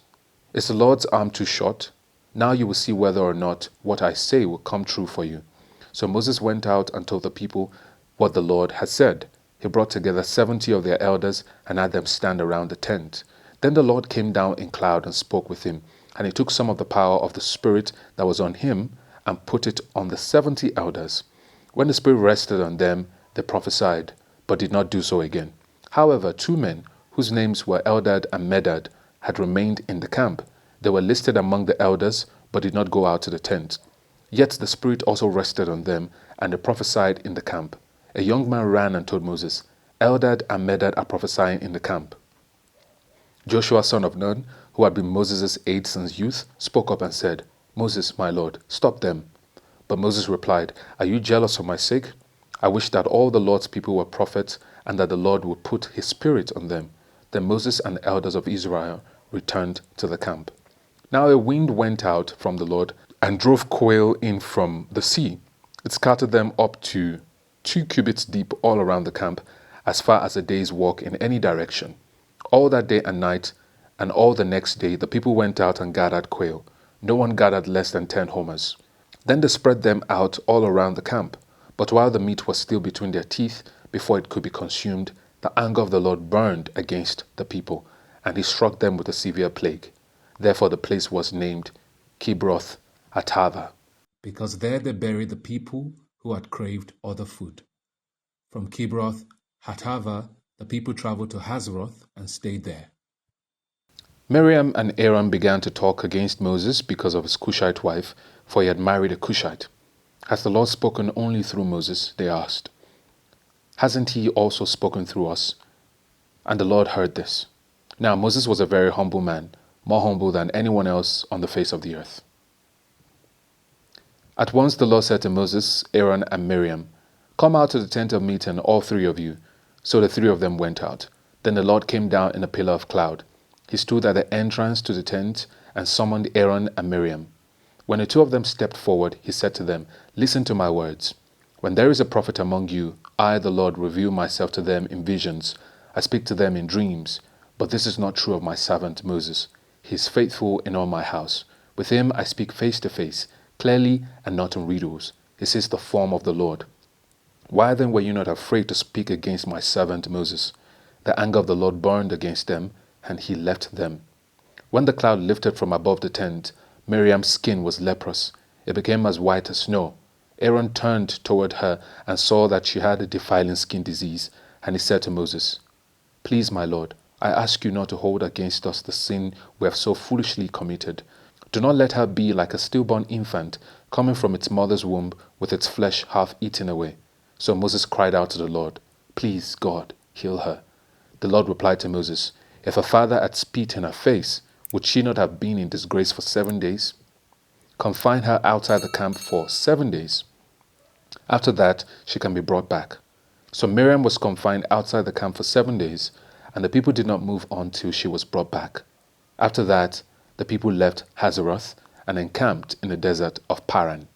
"Is the Lord's arm too short? Now you will see whether or not what I say will come true for you." So Moses went out and told the people what the Lord had said. He brought together 70 of their elders and had them stand around the tent. Then the Lord came down in cloud and spoke with him, and he took some of the power of the Spirit that was on him and put it on the 70 elders. When the Spirit rested on them, they prophesied, but did not do so again. However, 2 men, whose names were Eldad and Medad, had remained in the camp. They were listed among the elders, but did not go out to the tent. Yet the Spirit also rested on them, and they prophesied in the camp. A young man ran and told Moses, "Eldad and Medad are prophesying in the camp." Joshua, son of Nun, who had been Moses' aide since youth, spoke up and said, "Moses, my lord, stop them." But Moses replied, "Are you jealous for my sake? I wish that all the Lord's people were prophets, and that the Lord would put his Spirit on them." Then Moses and the elders of Israel returned to the camp. Now a wind went out from the Lord and drove quail in from the sea. It scattered them up to 2 cubits deep all around the camp, as far as a day's walk in any direction. All that day and night, and all the next day, the people went out and gathered quail. No one gathered less than 10 homers. Then they spread them out all around the camp. But while the meat was still between their teeth, before it could be consumed, the anger of the Lord burned against the people, and he struck them with a severe plague. Therefore the place was named Kibroth Hattaavah, because there they buried the people who had craved other food. From Kibroth Hattaavah, the people traveled to Hazeroth and stayed there. Miriam and Aaron began to talk against Moses because of his Cushite wife, for he had married a Cushite. "Has the Lord spoken only through Moses?" they asked. "Hasn't he also spoken through us?" And the Lord heard this. Now Moses was a very humble man, more humble than anyone else on the face of the earth. At once the Lord said to Moses, Aaron, and Miriam, "Come out to the tent of meeting, all 3 of you." So the 3 of them went out. Then the Lord came down in a pillar of cloud. He stood at the entrance to the tent and summoned Aaron and Miriam. When the 2 of them stepped forward, he said to them, "Listen to my words. When there is a prophet among you, I, the Lord, reveal myself to them in visions. I speak to them in dreams. But this is not true of my servant Moses. He is faithful in all my house. With him I speak face to face, clearly and not in riddles. This is the form of the Lord. Why then were you not afraid to speak against my servant Moses?" The anger of the Lord burned against them, and he left them. When the cloud lifted from above the tent, Miriam's skin was leprous. It became as white as snow. Aaron turned toward her and saw that she had a defiling skin disease, and he said to Moses, "Please, my lord, I ask you not to hold against us the sin we have so foolishly committed. Do not let her be like a stillborn infant coming from its mother's womb with its flesh half eaten away." So Moses cried out to the Lord, "Please, God, heal her." The Lord replied to Moses, If her father had spit in her face, would she not have been in disgrace for 7 days? Confine her outside the camp for 7 days. After that, she can be brought back. So Miriam was confined outside the camp for 7 days, and the people did not move on till she was brought back. After that, the people left Hazeroth and encamped in the desert of Paran.